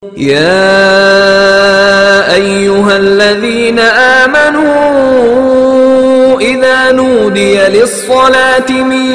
يا أيها الذين آمنوا إذا نودي للصلاة من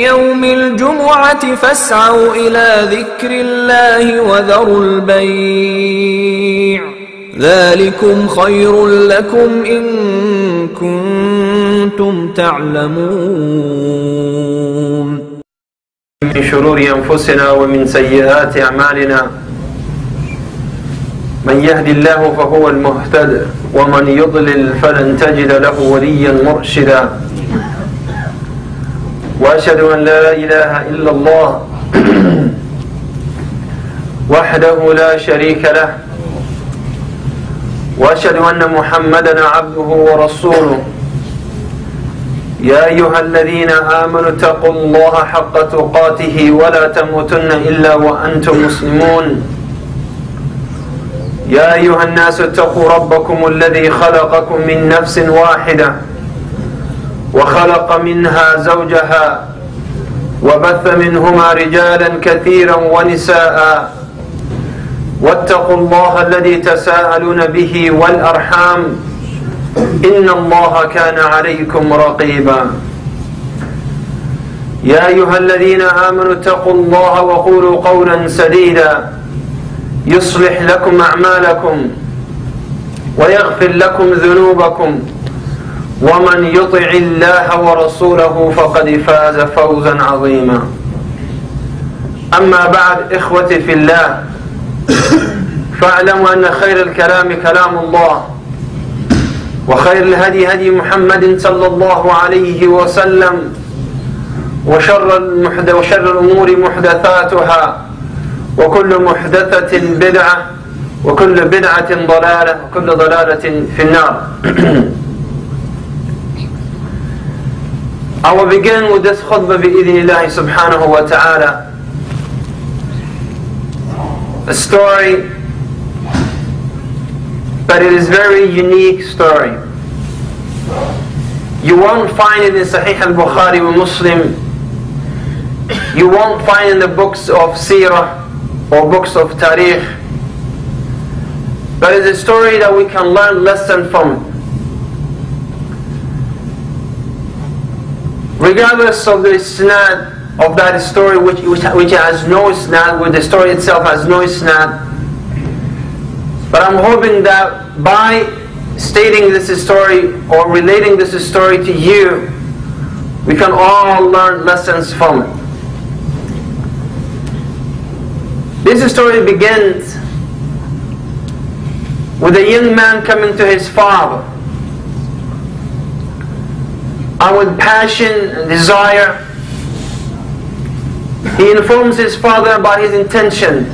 يوم الجمعة فاسعوا إلى ذكر الله وذروا البيع ذلكم خير لكم إن كنتم تعلمون. من شرور أنفسنا ومن سيئات أعمالنا من يهد الله فهو المهتد ومن يضلل فلن تجد له وليا مرشدا. وأشهد أن لا إله إلا الله وحده لا شريك له وأشهد أن محمدا عبده ورسوله. يا أيها الذين آمنوا اتقوا الله حق تقاته ولا تموتن إلا وأنتم مسلمون. يا أيها الناس اتقوا ربكم الذي خلقكم من نفس واحدة وخلق منها زوجها وبث منهما رجالا كثيرا ونساء واتقوا الله الذي تساءلون به والأرحام إن الله كان عليكم رقيبا. يا أيها الذين آمنوا اتقوا الله وقولوا قولا سديدا يصلح لكم أعمالكم ويغفر لكم ذنوبكم ومن يطع الله ورسوله فقد فاز فوزا عظيما. أما بعد إخوتي في الله فاعلموا أن خير الكلام كلام الله وخير الهدي هدي محمد صلى الله عليه وسلم وشر الأمور محدثاتها وكل محدثة بدعة وكل بدعة ضلالة وكل ضلالة في النار. I will begin with this khutbah bi'idhnillahi subhanahu wa ta'ala. A story, but it is a very unique story. You won't find it in Sahih al-Bukhari or Muslim. You won't find it in the books of Seerah or books of Tariq. But it's a story that we can learn lesson from. Regardless of the isnad of that story, which has no isnad, where the story itself has no isnad. But I'm hoping that by stating this story or relating this story to you, we can all learn lessons from it. This story begins with a young man coming to his father, and with passion and desire, he informs his father about his intention.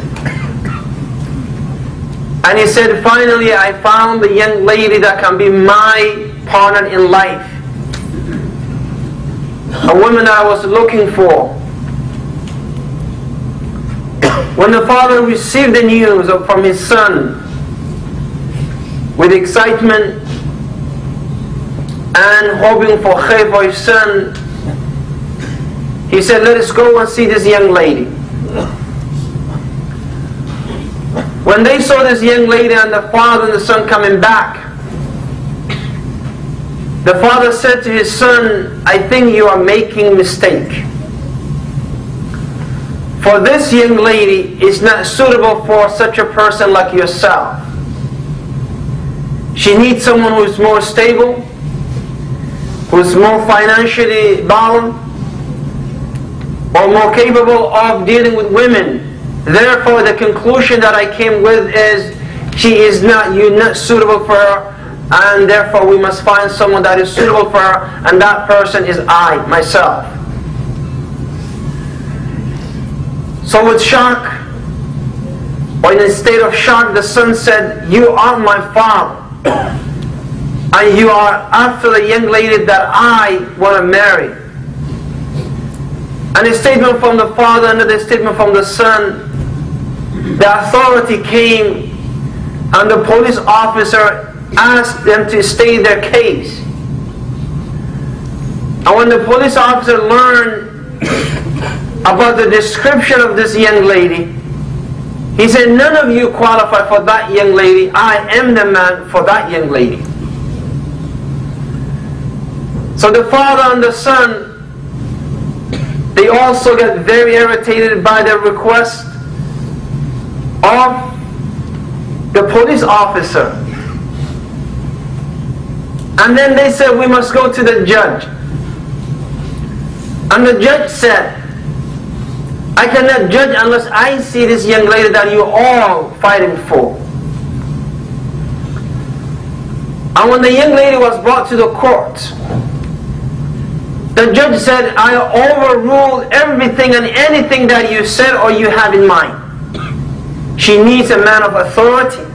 And he said, finally I found the young lady that can be my partner in life, a woman that I was looking for. When the father received the news from his son with excitement and hoping for khair for his son, he said, let us go and see this young lady. When they saw this young lady and the father and the son coming back, the father said to his son, I think you are making a mistake. For this young lady is not suitable for such a person like yourself. She needs someone who is more stable, who is more financially bound, or more capable of dealing with women. Therefore, the conclusion that I came with is, you're not suitable for her, and therefore we must find someone that is suitable for her, and that person is I, myself. So with shock, or in a state of shock, the son said, you are my father, and you are after the young lady that I want to marry. And a statement from the father, another statement from the son. The authority came, and the police officer asked them to state their case. And when the police officer learned about the description of this young lady, He said, none of you qualify for that young lady. I am the man for that young lady. So the father and the son, they also get very irritated by the request of the police officer. And then they said, we must go to the judge. And the judge said, I cannot judge unless I see this young lady that you all fighting for. And when the young lady was brought to the court, the judge said, I overruled everything and anything that you said or you have in mind. She needs a man of authority,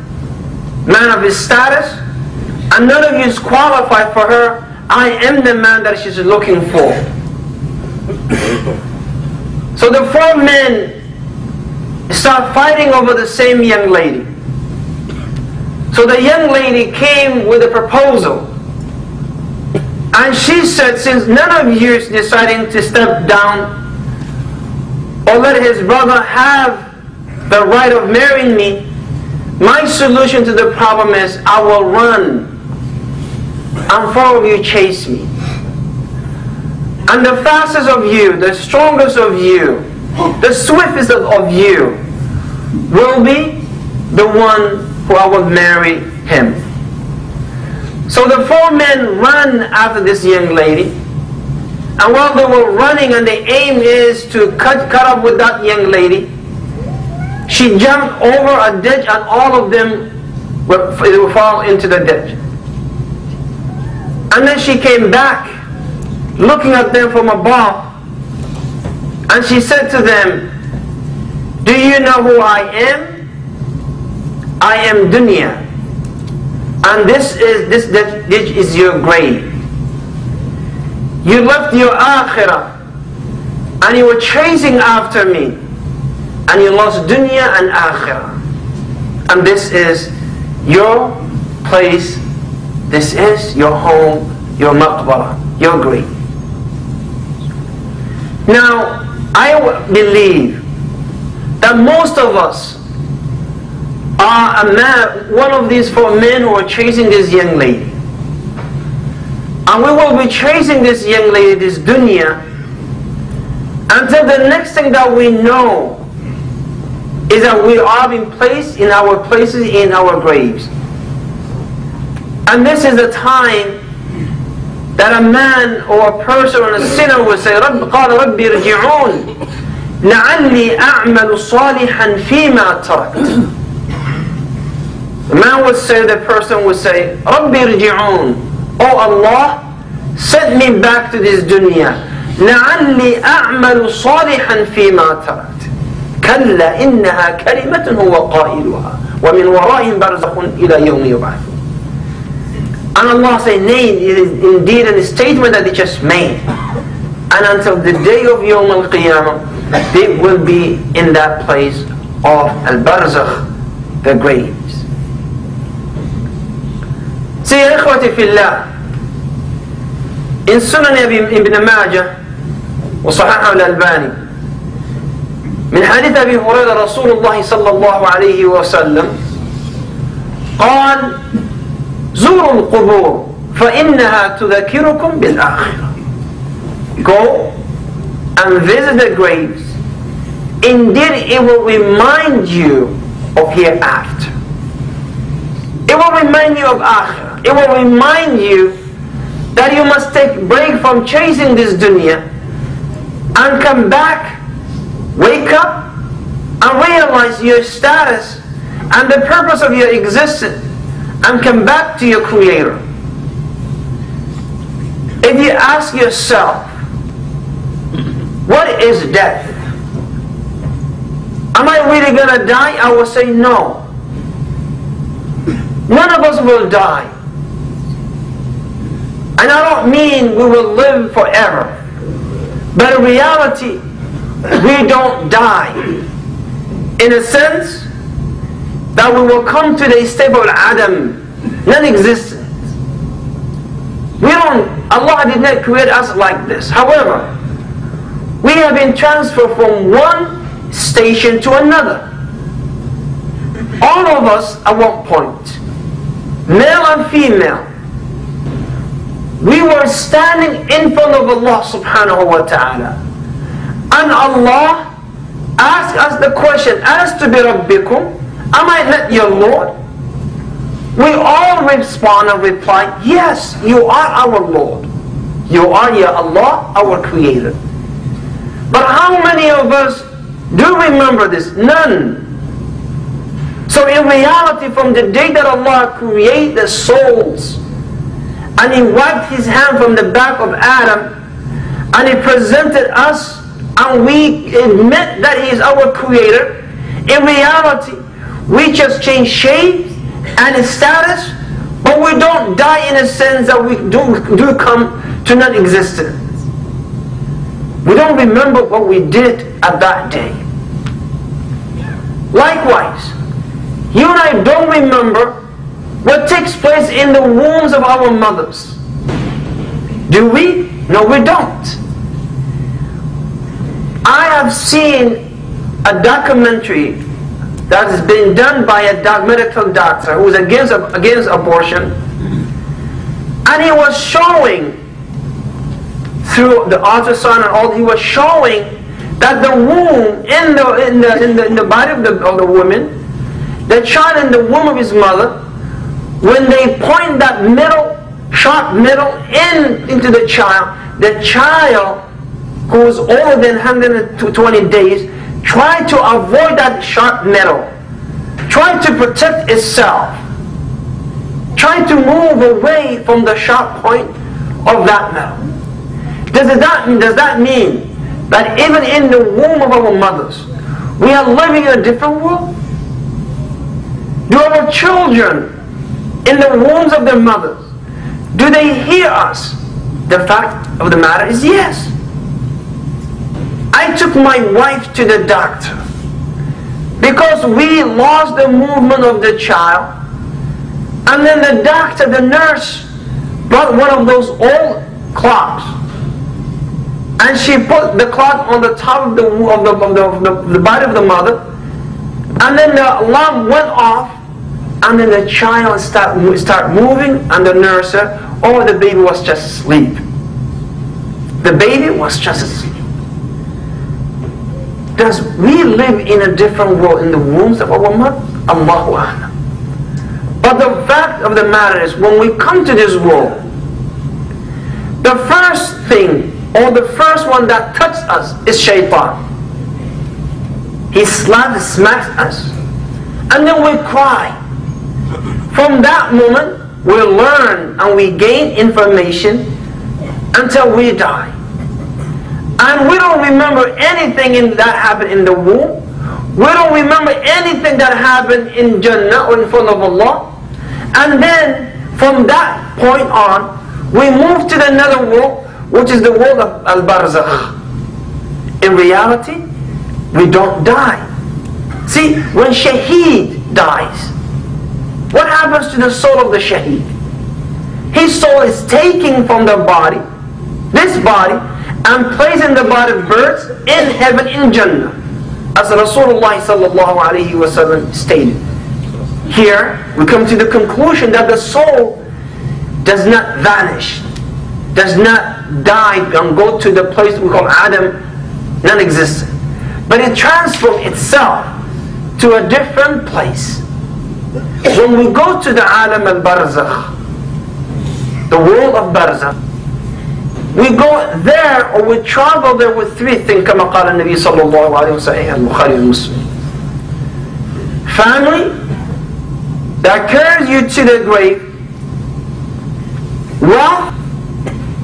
man of his status, and none of you is qualified for her. I am the man that she's looking for. So the four men start fighting over the same young lady. So the young lady came with a proposal. And she said, since none of you is deciding to step down or let his brother have the right of marrying me, my solution to the problem is I will run and four of you chase me. And the fastest of you, the strongest of you, the swiftest of you will be the one who I will marry him. So the four men ran after this young lady. And while they were running and the aim is to cut up with that young lady, she jumped over a ditch and all of them will fall into the ditch. And then she came back, looking at them from above, and she said to them, do you know who I am? I am Dunya, and this ditch is your grave. You left your akhirah, and you were chasing after me, and you lost dunya and akhirah. And this is your place, this is your home, your maqbara, your grave. Now, I believe that most of us are one of these four men who are chasing this young lady. And we will be chasing this young lady, this dunya, until the next thing that we know is that we are being placed in our places, in our graves. And this is the time that a man or a person or a sinner will say, قال رب ارجعون لعلي أعمل صالحا فيما تركت. The man would say, the person would say, رب ارجعون, oh Allah, send me back to this dunya. لعلي أعمل صالحا فيما تركت. كلا إنها كلمة هو قائلها ومن ورائهم برزخ إلى يوم يبعثون. And Allah said, nay, it is indeed a statement that they just made. And until the day of Yawm al-Qiyamah, they will be in that place of al-Barzakh, the graves. See, ya ikhwati fillah, in Sunan Ibn Majah, وصححه الألباني, من حديث أبي هريرة رسول الله صلى الله عليه وسلم قال زوروا القبور فإنها تذكركم بالآخرة. Go and visit the graves. Indeed, it will remind you of hereafter. It will remind you of akhirah. It will remind you that you must take a break from chasing this dunya and come back, wake up, and realize your status and the purpose of your existence, and come back to your Creator. If you ask yourself, what is death? Am I really going to die? I will say no. None of us will die. And I don't mean we will live forever. But in reality, we don't die. In a sense, that we will come to the state of Adam, non-existence. Allah did not create us like this. However, we have been transferred from one station to another. All of us at one point, male and female, we were standing in front of Allah subhanahu wa ta'ala. And Allah asked us the question, Alastu bi rabbikum? Am I not your Lord? We all respond and reply, yes, you are our Lord. You are, Ya Allah, our Creator. But how many of us do remember this? None. So in reality, from the day that Allah created the souls, and He wiped His hand from the back of Adam, and He presented us, and we admit that He is our Creator, in reality, we just change shape and status, but we don't die in a sense that we do come to non-existence. We don't remember what we did at that day. Likewise, you and I don't remember what takes place in the wombs of our mothers. Do we? No, we don't. I have seen a documentary that has been done by a medical doctor who was against abortion, and he was showing through the ultrasound and all, he was showing that the womb in the body of the woman, the child in the womb of his mother, when they point that sharp middle into the child who was older than 120 days, tried to avoid that sharp middle, tried to protect itself, tried to move away from the sharp point of that middle. Does that mean that even in the womb of our mothers, we are living in a different world? Do our children in the wombs of their mothers, do they hear us? The fact of the matter is yes. I took my wife to the doctor because we lost the movement of the child, and then the doctor, the nurse, brought one of those old clocks, and she put the clock on the top of the body of the mother, and then the alarm went off, and then the child start moving, and the nurse said, oh, the baby was just asleep. The baby was just asleep. Does we live in a different world in the wombs of our mother? Allahu Akbar. But the fact of the matter is, when we come to this world, the first thing, or the first one that touched us is shaitan. He smacks us, and then we cry. From that moment, we learn and we gain information until we die. And we don't remember anything that happened in the womb. We don't remember anything that happened in Jannah or in front of Allah. And then, from that point on, we move to another world, which is the world of Al-Barzakh. In reality, we don't die. See, when Shaheed dies, what happens to the soul of the Shaheed? His soul is taken from the body, this body, and placed in the body of birds in heaven, in Jannah, as Rasulullah sallallahu alaihi wasallam stated. Here we come to the conclusion that the soul does not vanish, does not die and go to the place we call Adam, non-existent, but it transforms itself to a different place. When we go to the Alam al-Barzakh, the world of Barzakh, we go there, or we travel there with three things, كما قال النبي صلى الله عليه وسلم البخاري ومسلم. Family that carries you to the grave, wealth,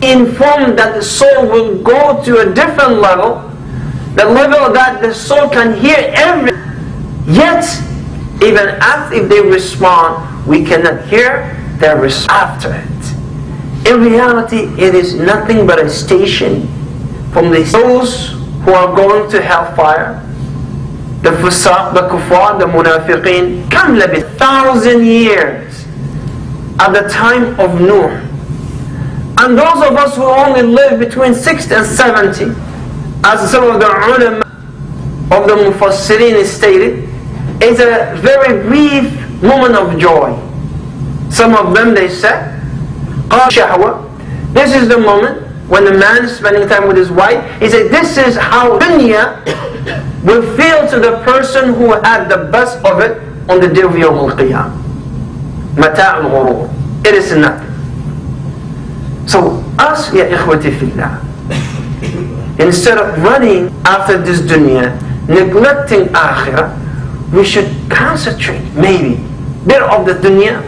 informed that the soul will go to a different level, the level that the soul can hear everything, yet even after if they respond, we cannot hear their response after it. In reality, it is nothing but a station from those who are going to hellfire, the fusaq, the kuffar, the munafiqeen. Kam labith 1,000 years at the time of Nuh. And those of us who only live between 60 and 70, as some of the ulama of the mufassirin stated, is a very brief moment of joy. Some of them, they said, shahwa. This is the moment when the man is spending time with his wife. He said, this is how dunya will feel to the person who had the best of it on the day of Yawm al-Qiyamah. Mata' al-ghurur. It is nothing. So us, ya ikhwati fillah, instead of running after this dunya, neglecting akhirah, we should concentrate maybe bit of the dunya.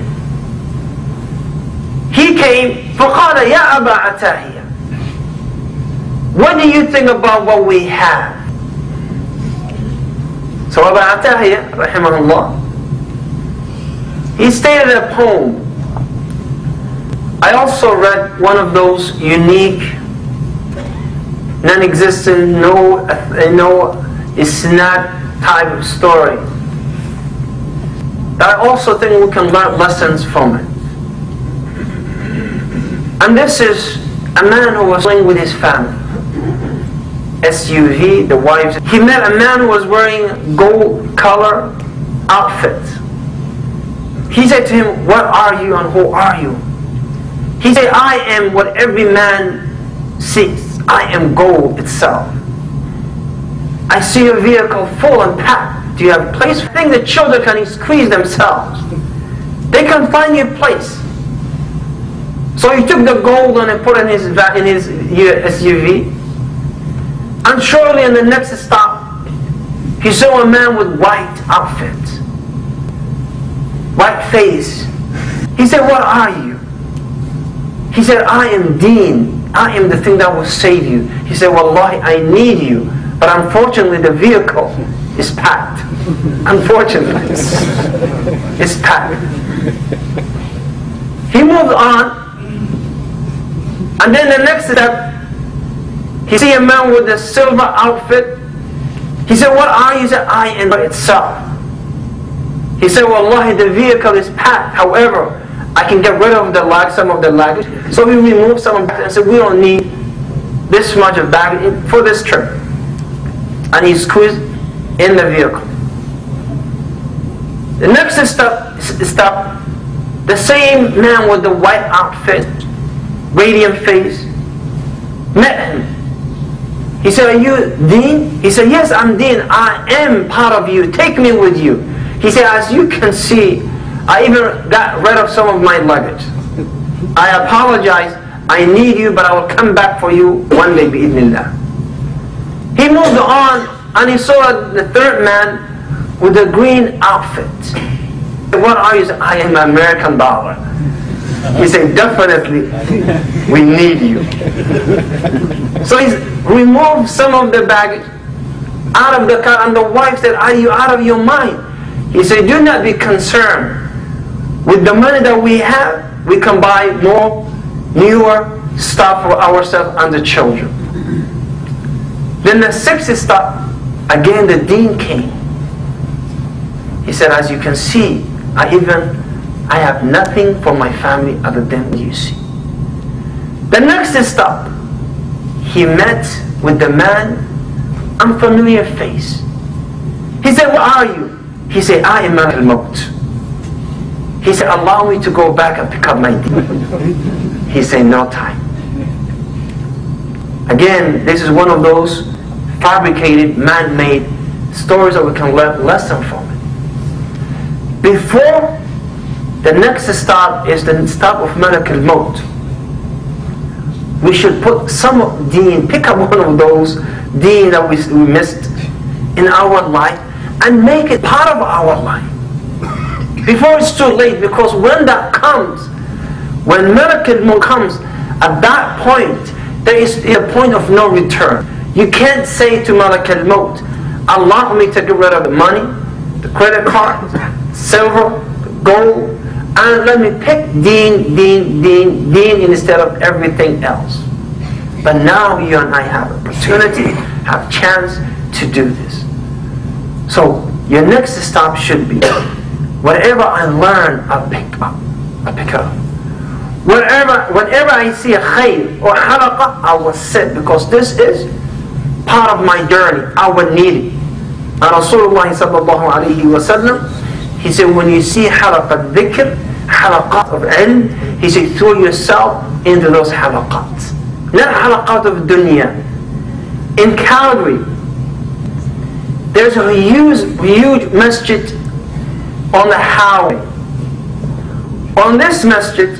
He came, فَقَالَ يَا أَبَا عَتَاهِيَ, what do you think about what we have? So Abu Atahiyya, rahimahullah, he stated a poem. I also read one of those unique, non-existent, it's not type of story. I also think we can learn lessons from it. And this is a man who was living with his family. SUV, the wives. He met a man who was wearing gold color outfit. He said to him, what are you and who are you? He said, I am what every man seeks. I am gold itself. I see a vehicle full and packed. Do you have a place? I think the children can squeeze themselves. They can find you a place. So he took the gold and put it in his SUV. And shortly in the next stop, he saw a man with white outfit, white face. He said, what are you? He said, I am Deen. I am the thing that will save you. He said, Wallahi, I need you. But unfortunately, the vehicle is packed. Unfortunately, it's packed. He moved on. And then the next step, he see a man with a silver outfit. He said, what are you? He said, I am itself. He said, Wallahi, the vehicle is packed. However, I can get rid of some of the luggage. So he removed some of it and said, we don't need this much of baggage for this trip. And he squeezed in the vehicle. The next stop, the same man with the white outfit, radiant face, met him. He said, are you Deen? He said, yes, I'm Deen. I am part of you. Take me with you. He said, as you can see, I even got rid of some of my luggage. I apologize. I need you, but I will come back for you one day, bi'idhnillah. He moved on, and he saw the third man with the green outfit. What are you? He said, I am an American dollar. He said, definitely, we need you. So he removed some of the baggage out of the car, and the wife said, are you out of your mind? He said, do not be concerned. With the money that we have, we can buy more, newer stuff for ourselves and the children. Then the sixth stop, again the Deen came. He said, as you can see, I have nothing for my family other than you see. The next stop, he met with the man, unfamiliar face. He said, what are you? He said, I am Malak al-Maut. He said, allow me to go back and pick up my Deen. He said, no time. Again, this is one of those fabricated, man-made stories that we can learn a lesson from it. Before the next stop is the stop of Malak al-Maut. We should put some Deen, pick up one of those Deen that we missed in our life and make it part of our life. Before it's too late, because when that comes, when Malak al-Maut comes, at that point, there is a point of no return. You can't say to Malak al-Maut, allow me to get rid of the money, the credit cards, silver, gold, and let me pick Deen instead of everything else. But now you and I have opportunity, have chance to do this. So your next stop should be, whatever I learn, I'll pick up. Whenever I see a khayr or halaqah, I will sit, because this is part of my journey. I will need it. And Rasulullah sallallahu alayhi wa sallam, he said, when you see halaqat dhikr, halaqat of ilm, he said, throw yourself into those halaqat. Not halaqat of dunya. In Calgary, there's a huge masjid on the highway. On this masjid,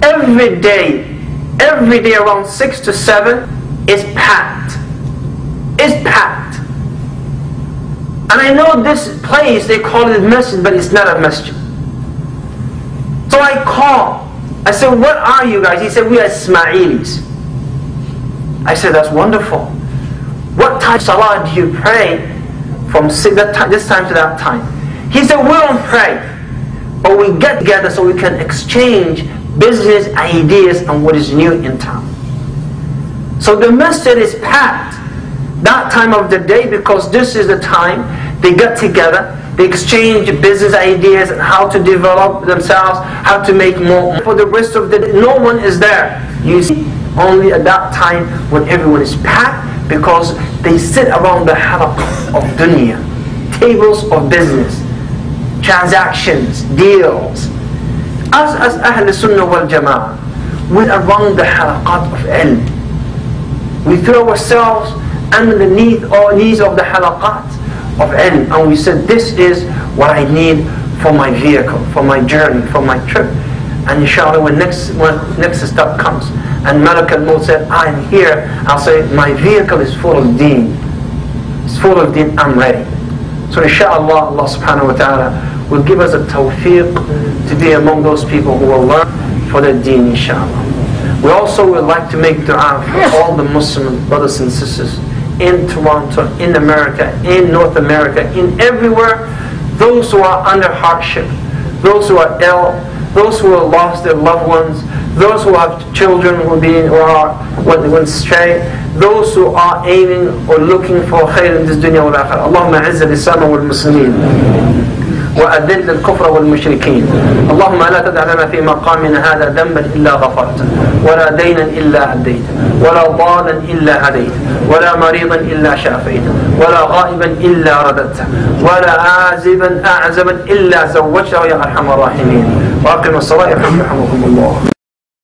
every day around 6 to 7 is packed. It's packed. And I know this place, they call it a masjid, but it's not a masjid. So I called. I said, what are you guys? He said, we are Ismailis. I said, that's wonderful. What time of salah do you pray from this time to that time? He said, we don't pray, but we get together so we can exchange business ideas and what is new in town. So the masjid is packed that time of the day because this is the time they get together, they exchange business ideas and how to develop themselves, how to make more. For the rest of the day, no one is there. You see, only at that time when everyone is packed, because they sit around the halaqah of dunya, tables of business, transactions, deals. Us as Ahl Sunnah wal Jama'ah, we're around the halaqat of ilm. We throw ourselves underneath or knees of the halaqat of ilm, and we said, this is what I need for my vehicle, for my journey, for my trip. And inshallah, when next step comes, and Malak al-Maut said, I'm here, I'll say, my vehicle is full of deen. It's full of deen, I'm ready. So inshallah, Allah subhanahu wa ta'ala will give us a tawfiq to be among those people who will learn for their deen, inshallah. We also would like to make dua for all the Muslim brothers and sisters in Toronto, in America, in North America, in everywhere, those who are under hardship, those who are ill, those who have lost their loved ones, those who have children who went astray, those who are aiming or looking for khair in this dunya wal akhirah. Allahumma a'izz al-Islam wal Muslimin وأذل الكفر والمشركين. اللهم لا تدع لنا في مقامنا هذا ذنبا إلا غفرته، ولا دينا إلا أديته، ولا ضالا إلا هديته، ولا مريضا إلا شافيته، ولا غائبا إلا رددته، ولا عازبا أعزبا إلا زوجته يا أرحم الراحمين. وأقم الصلاة يرحمكم الله.